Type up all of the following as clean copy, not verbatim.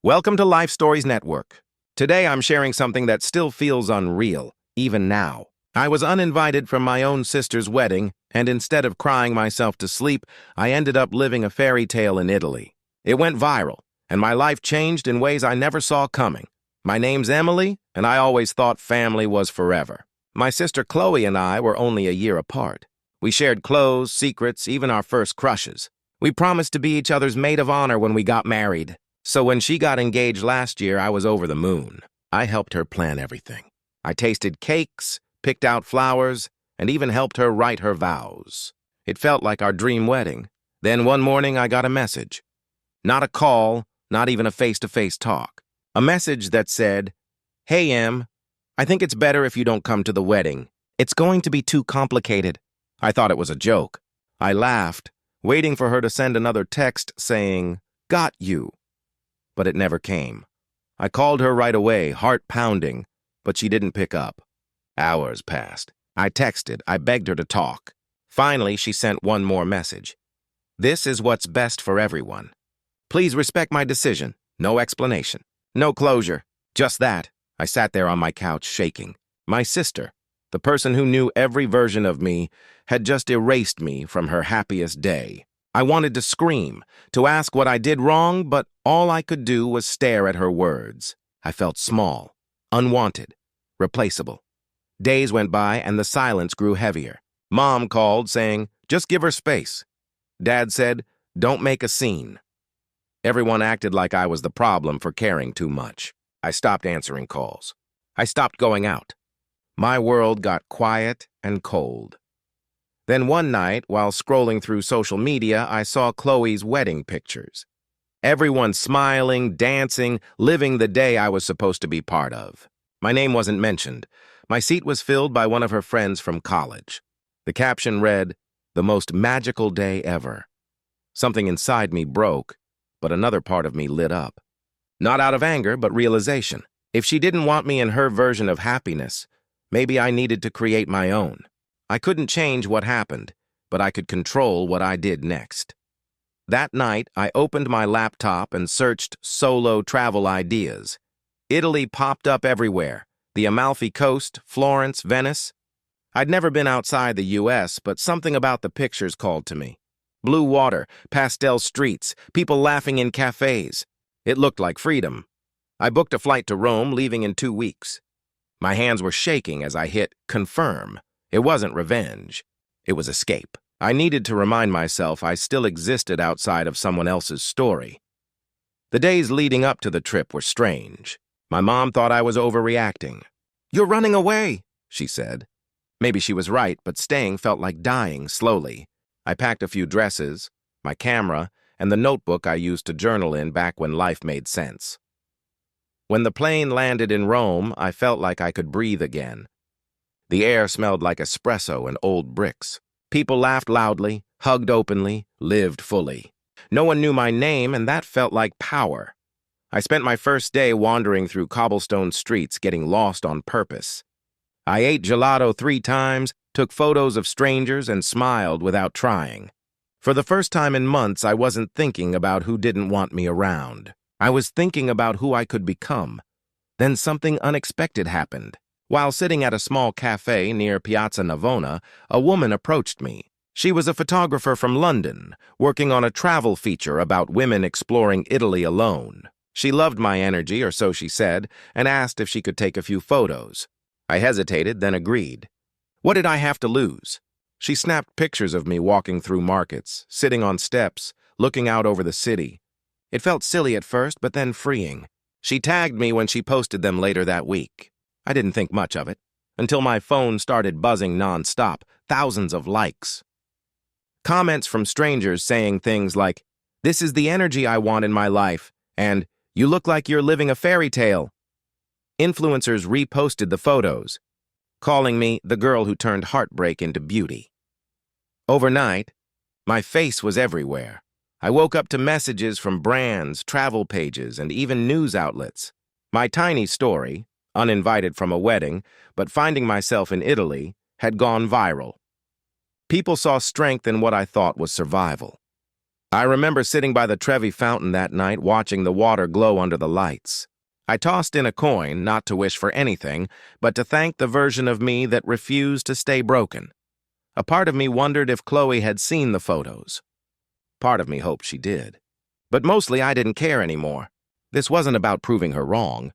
Welcome to Life Stories Network. Today I'm sharing something that still feels unreal, even now. I was uninvited from my own sister's wedding, and instead of crying myself to sleep, I ended up living a fairy tale in Italy. It went viral, and my life changed in ways I never saw coming. My name's Emily, and I always thought family was forever. My sister Chloe and I were only a year apart. We shared clothes, secrets, even our first crushes. We promised to be each other's maid of honor when we got married. So when she got engaged last year, I was over the moon. I helped her plan everything. I tasted cakes, picked out flowers, and even helped her write her vows. It felt like our dream wedding. Then one morning I got a message. Not a call, not even a face-to-face talk. A message that said, "Hey, Em, I think it's better if you don't come to the wedding. It's going to be too complicated." I thought it was a joke. I laughed, waiting for her to send another text saying, "Got you." But it never came. I called her right away, heart pounding, but she didn't pick up. Hours passed. I texted. I begged her to talk. Finally, she sent one more message. "This is what's best for everyone. Please respect my decision." No explanation. No closure. Just that. I sat there on my couch, shaking. My sister, the person who knew every version of me, had just erased me from her happiest day. I wanted to scream, to ask what I did wrong, but all I could do was stare at her words. I felt small, unwanted, replaceable. Days went by and the silence grew heavier. Mom called, saying, "Just give her space." Dad said, "Don't make a scene." Everyone acted like I was the problem for caring too much. I stopped answering calls. I stopped going out. My world got quiet and cold. Then one night, while scrolling through social media, I saw Chloe's wedding pictures. Everyone smiling, dancing, living the day I was supposed to be part of. My name wasn't mentioned. My seat was filled by one of her friends from college. The caption read, "The most magical day ever." Something inside me broke, but another part of me lit up. Not out of anger, but realization. If she didn't want me in her version of happiness, maybe I needed to create my own. I couldn't change what happened, but I could control what I did next. That night, I opened my laptop and searched solo travel ideas. Italy popped up everywhere. The Amalfi Coast, Florence, Venice. I'd never been outside the US, but something about the pictures called to me. Blue water, pastel streets, people laughing in cafes. It looked like freedom. I booked a flight to Rome, leaving in 2 weeks. My hands were shaking as I hit confirm. It wasn't revenge. It was escape. I needed to remind myself I still existed outside of someone else's story. The days leading up to the trip were strange. My mom thought I was overreacting. "You're running away," she said. Maybe she was right, but staying felt like dying slowly. I packed a few dresses, my camera, and the notebook I used to journal in back when life made sense. When the plane landed in Rome, I felt like I could breathe again. The air smelled like espresso and old bricks. People laughed loudly, hugged openly, lived fully. No one knew my name, and that felt like power. I spent my first day wandering through cobblestone streets, getting lost on purpose. I ate gelato 3 times, took photos of strangers, and smiled without trying. For the first time in months, I wasn't thinking about who didn't want me around. I was thinking about who I could become. Then something unexpected happened. While sitting at a small cafe near Piazza Navona, a woman approached me. She was a photographer from London, working on a travel feature about women exploring Italy alone. She loved my energy, or so she said, and asked if she could take a few photos. I hesitated, then agreed. What did I have to lose? She snapped pictures of me walking through markets, sitting on steps, looking out over the city. It felt silly at first, but then freeing. She tagged me when she posted them later that week. I didn't think much of it, until my phone started buzzing nonstop, thousands of likes. Comments from strangers saying things like, "This is the energy I want in my life," and "You look like you're living a fairy tale." Influencers reposted the photos, calling me the girl who turned heartbreak into beauty. Overnight, my face was everywhere. I woke up to messages from brands, travel pages, and even news outlets. My tiny story, uninvited from a wedding, but finding myself in Italy, had gone viral. People saw strength in what I thought was survival. I remember sitting by the Trevi fountain that night watching the water glow under the lights. I tossed in a coin, not to wish for anything, but to thank the version of me that refused to stay broken. A part of me wondered if Chloe had seen the photos. Part of me hoped she did. But mostly I didn't care anymore. This wasn't about proving her wrong.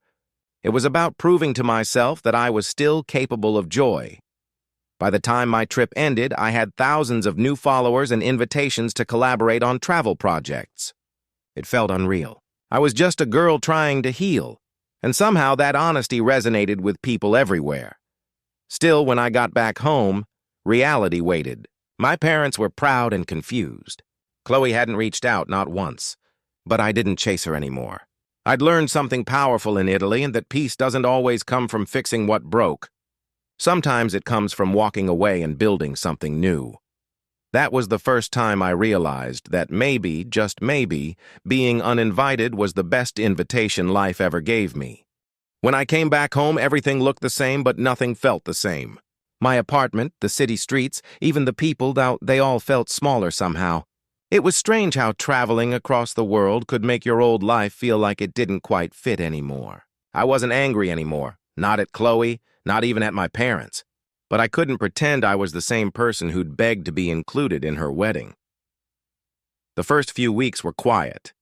It was about proving to myself that I was still capable of joy. By the time my trip ended, I had thousands of new followers and invitations to collaborate on travel projects. It felt unreal. I was just a girl trying to heal, and somehow that honesty resonated with people everywhere. Still, when I got back home, reality waited. My parents were proud and confused. Chloe hadn't reached out, not once. But I didn't chase her anymore. I'd learned something powerful in Italy, and that peace doesn't always come from fixing what broke. Sometimes it comes from walking away and building something new. That was the first time I realized that maybe, just maybe, being uninvited was the best invitation life ever gave me. When I came back home, everything looked the same, but nothing felt the same. My apartment, the city streets, even the people, they all felt smaller somehow. It was strange how traveling across the world could make your old life feel like it didn't quite fit anymore. I wasn't angry anymore, not at Chloe, not even at my parents. But I couldn't pretend I was the same person who'd begged to be included in her wedding. The first few weeks were quiet.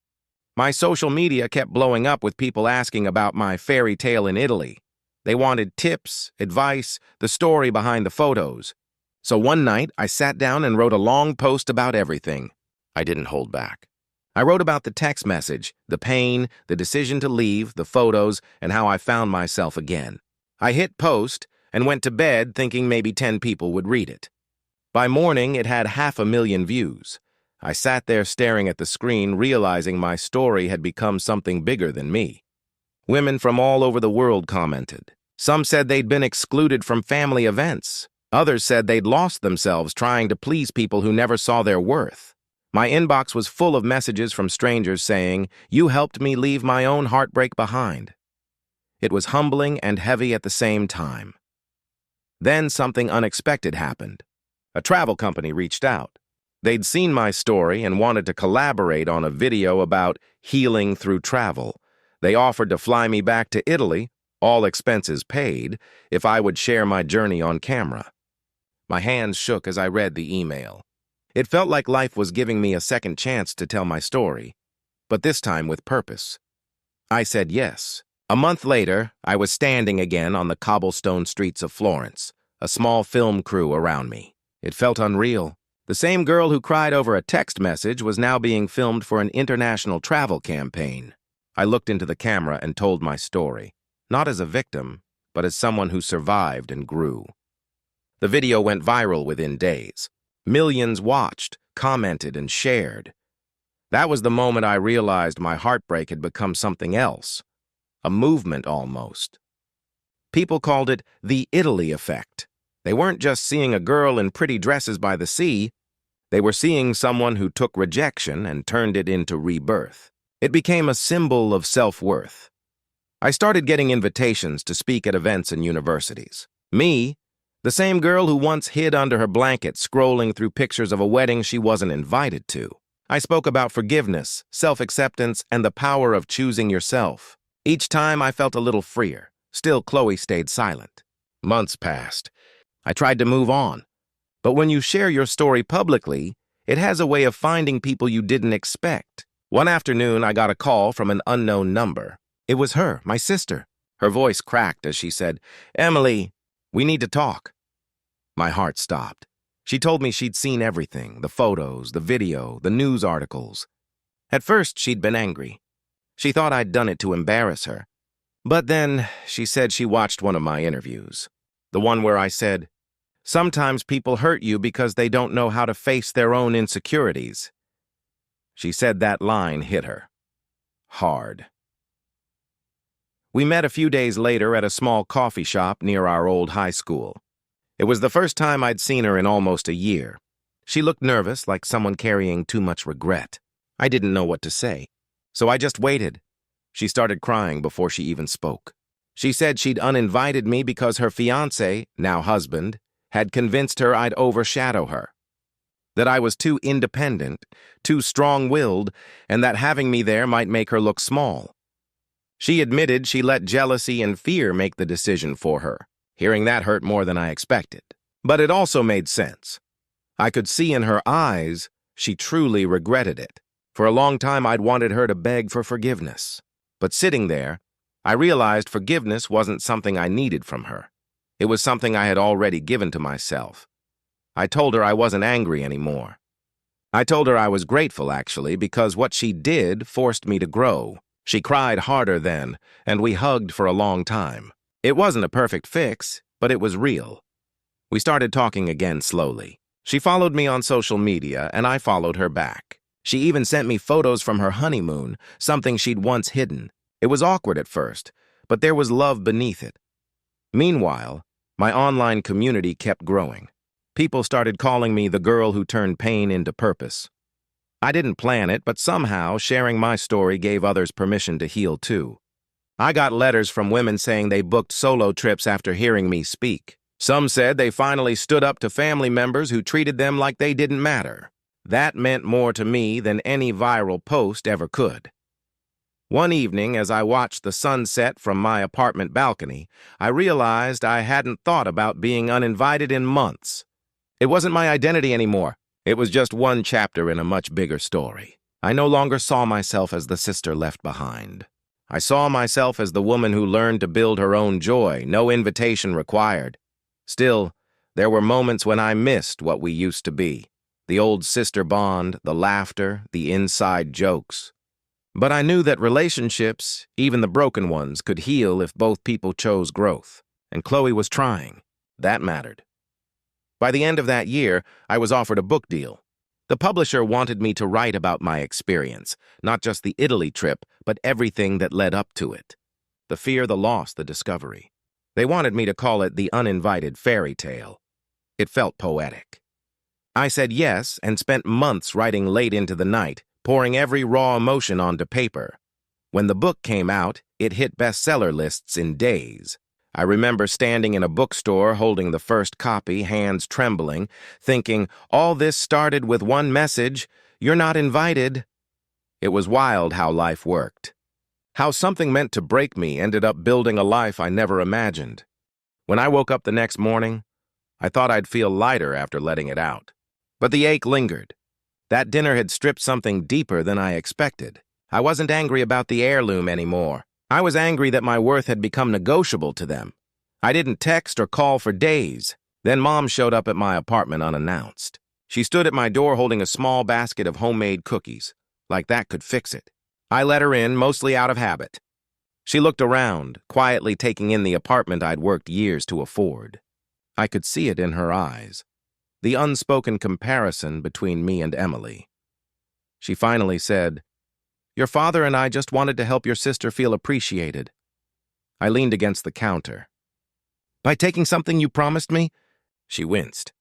My social media kept blowing up with people asking about my fairy tale in Italy. They wanted tips, advice, the story behind the photos. So one night, I sat down and wrote a long post about everything. I didn't hold back. I wrote about the text message, the pain, the decision to leave, the photos, and how I found myself again. I hit post and went to bed thinking maybe 10 people would read it. By morning, it had 500,000 views. I sat there staring at the screen, realizing my story had become something bigger than me. Women from all over the world commented. Some said they'd been excluded from family events. Others said they'd lost themselves trying to please people who never saw their worth. My inbox was full of messages from strangers saying, "You helped me leave my own heartbreak behind." It was humbling and heavy at the same time. Then something unexpected happened. A travel company reached out. They'd seen my story and wanted to collaborate on a video about healing through travel. They offered to fly me back to Italy, all expenses paid, if I would share my journey on camera. My hands shook as I read the email. It felt like life was giving me a second chance to tell my story, but this time with purpose. I said yes. A month later, I was standing again on the cobblestone streets of Florence, a small film crew around me. It felt unreal. The same girl who cried over a text message was now being filmed for an international travel campaign. I looked into the camera and told my story, not as a victim, but as someone who survived and grew. The video went viral within days. Millions watched, commented, and shared. That was the moment I realized my heartbreak had become something else, a movement almost. People called it the Italy effect. They weren't just seeing a girl in pretty dresses by the sea, they were seeing someone who took rejection and turned it into rebirth. It became a symbol of self-worth. I started getting invitations to speak at events and universities. Me, the same girl who once hid under her blanket scrolling through pictures of a wedding she wasn't invited to. I spoke about forgiveness, self-acceptance, and the power of choosing yourself. Each time I felt a little freer. Still, Chloe stayed silent. Months passed. I tried to move on. But when you share your story publicly, it has a way of finding people you didn't expect. One afternoon, I got a call from an unknown number. It was her, my sister. Her voice cracked as she said, "Emily, we need to talk." My heart stopped. She told me she'd seen everything, the photos, the video, the news articles. At first, she'd been angry. She thought I'd done it to embarrass her. But then, she said she watched one of my interviews. The one where I said, "Sometimes people hurt you because they don't know how to face their own insecurities." She said that line hit her. Hard. We met a few days later at a small coffee shop near our old high school. It was the first time I'd seen her in almost a year. She looked nervous, like someone carrying too much regret. I didn't know what to say, so I just waited. She started crying before she even spoke. She said she'd uninvited me because her fiancé, now husband, had convinced her I'd overshadow her. that I was too independent, too strong-willed, and that having me there might make her look small. She admitted she let jealousy and fear make the decision for her. Hearing that hurt more than I expected. But it also made sense. I could see in her eyes she truly regretted it. For a long time I'd wanted her to beg for forgiveness. But sitting there, I realized forgiveness wasn't something I needed from her. It was something I had already given to myself. I told her I wasn't angry anymore. I told her I was grateful, actually, because what she did forced me to grow. She cried harder then, and we hugged for a long time. It wasn't a perfect fix, but it was real. We started talking again slowly. She followed me on social media, and I followed her back. She even sent me photos from her honeymoon, something she'd once hidden. It was awkward at first, but there was love beneath it. Meanwhile, my online community kept growing. People started calling me the girl who turned pain into purpose. I didn't plan it, but somehow sharing my story gave others permission to heal too. I got letters from women saying they booked solo trips after hearing me speak. Some said they finally stood up to family members who treated them like they didn't matter. That meant more to me than any viral post ever could. One evening, as I watched the sunset from my apartment balcony, I realized I hadn't thought about being uninvited in months. It wasn't my identity anymore. It was just one chapter in a much bigger story. I no longer saw myself as the sister left behind. I saw myself as the woman who learned to build her own joy, no invitation required. Still, there were moments when I missed what we used to be. The old sister bond, the laughter, the inside jokes. But I knew that relationships, even the broken ones, could heal if both people chose growth. And Chloe was trying. That mattered. By the end of that year, I was offered a book deal. The publisher wanted me to write about my experience, not just the Italy trip, but everything that led up to it. The fear, the loss, the discovery. They wanted me to call it the uninvited fairy tale. It felt poetic. I said yes and spent months writing late into the night, pouring every raw emotion onto paper. When the book came out, it hit bestseller lists in days. I remember standing in a bookstore holding the first copy, hands trembling, thinking, all this started with one message, you're not invited. It was wild how life worked. How something meant to break me ended up building a life I never imagined. When I woke up the next morning, I thought I'd feel lighter after letting it out. But the ache lingered. That dinner had stripped something deeper than I expected. I wasn't angry about the heirloom anymore. I was angry that my worth had become negotiable to them. I didn't text or call for days. Then Mom showed up at my apartment unannounced. She stood at my door holding a small basket of homemade cookies. Like that could fix it. I let her in, mostly out of habit. She looked around, quietly taking in the apartment I'd worked years to afford. I could see it in her eyes. The unspoken comparison between me and Emily. She finally said, your father and I just wanted to help your sister feel appreciated. I leaned against the counter. By taking something you promised me? She winced.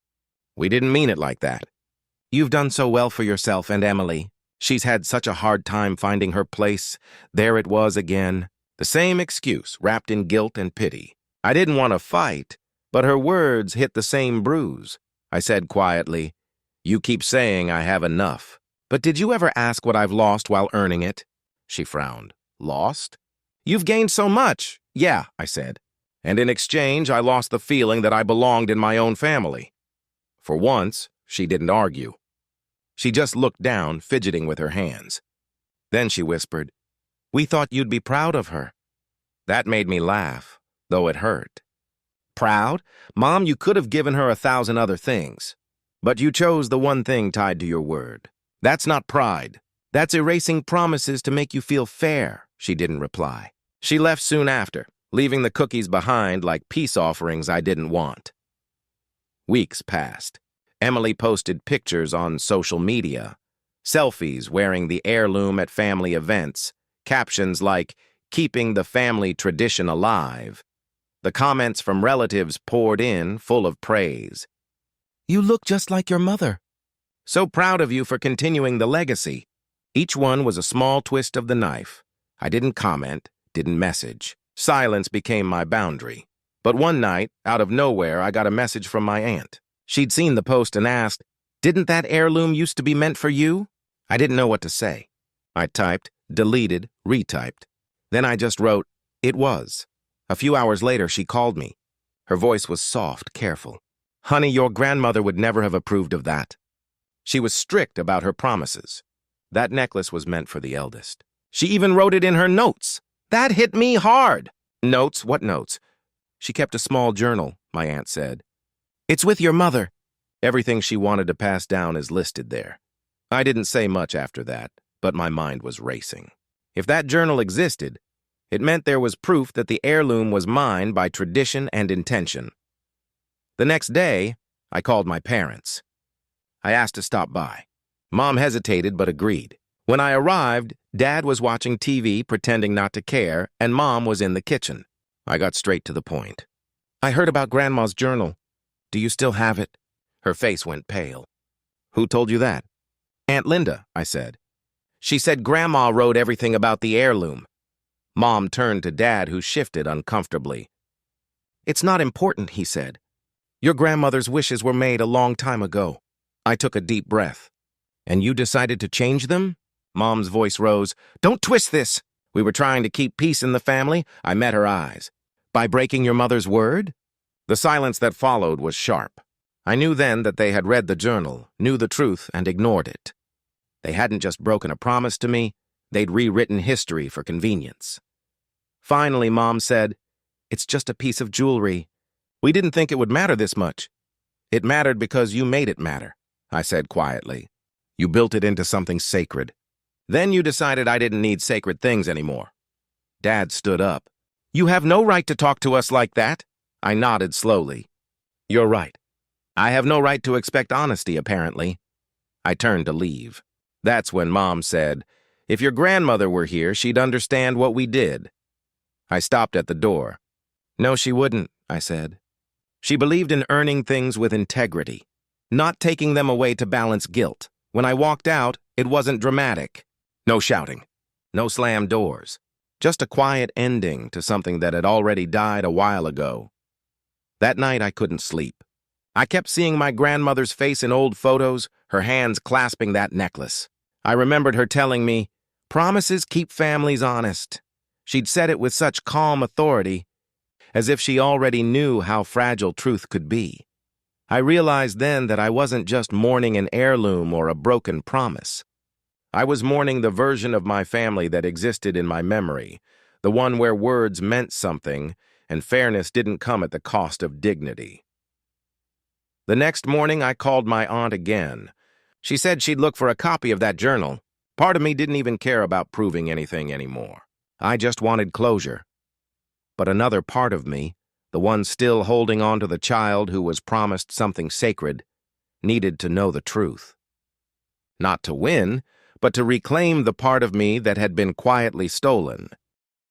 We didn't mean it like that. You've done so well for yourself and Emily. She's had such a hard time finding her place. There it was again. The same excuse, wrapped in guilt and pity. I didn't want to fight, but her words hit the same bruise. I said quietly, you keep saying I have enough. But did you ever ask what I've lost while earning it? She frowned. Lost? You've gained so much. Yeah, I said. And in exchange, I lost the feeling that I belonged in my own family. For once, she didn't argue. She just looked down, fidgeting with her hands. Then she whispered, we thought you'd be proud of her. That made me laugh, though it hurt. Proud? Mom, you could have given her 1,000 other things. But you chose the one thing tied to your word. That's not pride. That's erasing promises to make you feel fair, she didn't reply. She left soon after, leaving the cookies behind like peace offerings I didn't want. Weeks passed. Emily posted pictures on social media, selfies wearing the heirloom at family events, captions like, keeping the family tradition alive. The comments from relatives poured in, full of praise. You look just like your mother. So proud of you for continuing the legacy. Each one was a small twist of the knife. I didn't comment, didn't message. Silence became my boundary. But one night, out of nowhere, I got a message from my aunt. She'd seen the post and asked, Didn't that heirloom used to be meant for you? I didn't know what to say. I typed, deleted, retyped. Then I just wrote, it was. A few hours later, she called me. Her voice was soft, careful. Honey, your grandmother would never have approved of that. She was strict about her promises. That necklace was meant for the eldest. She even wrote it in her notes. That hit me hard. Notes? What notes? She kept a small journal, my aunt said. It's with your mother. Everything she wanted to pass down is listed there. I didn't say much after that, but my mind was racing. If that journal existed, it meant there was proof that the heirloom was mine by tradition and intention. The next day, I called my parents. I asked to stop by. Mom hesitated but agreed. When I arrived, Dad was watching TV, pretending not to care, and Mom was in the kitchen. I got straight to the point. I heard about Grandma's journal. Do you still have it? Her face went pale. Who told you that? Aunt Linda, I said. She said Grandma wrote everything about the heirloom. Mom turned to Dad, who shifted uncomfortably. It's not important, he said. Your grandmother's wishes were made a long time ago. I took a deep breath. And you decided to change them? Mom's voice rose. Don't twist this. We were trying to keep peace in the family. I met her eyes. By breaking your mother's word? The silence that followed was sharp. I knew then that they had read the journal, knew the truth, and ignored it. They hadn't just broken a promise to me, they'd rewritten history for convenience. Finally, Mom said, it's just a piece of jewelry. We didn't think it would matter this much. It mattered because you made it matter, I said quietly. You built it into something sacred. Then you decided I didn't need sacred things anymore. Dad stood up. You have no right to talk to us like that. I nodded slowly. You're right. I have no right to expect honesty, apparently. I turned to leave. That's when Mom said, if your grandmother were here, she'd understand what we did. I stopped at the door. No, she wouldn't, I said. She believed in earning things with integrity, not taking them away to balance guilt. When I walked out, it wasn't dramatic. No shouting, no slammed doors, just a quiet ending to something that had already died a while ago. That night, I couldn't sleep. I kept seeing my grandmother's face in old photos, her hands clasping that necklace. I remembered her telling me, promises keep families honest. She'd said it with such calm authority, as if she already knew how fragile truth could be. I realized then that I wasn't just mourning an heirloom or a broken promise. I was mourning the version of my family that existed in my memory, the one where words meant something and fairness didn't come at the cost of dignity. The next morning, I called my aunt again. She said she'd look for a copy of that journal. Part of me didn't even care about proving anything anymore. I just wanted closure. But another part of me, the one still holding on to the child who was promised something sacred, needed to know the truth. Not to win, but to reclaim the part of me that had been quietly stolen.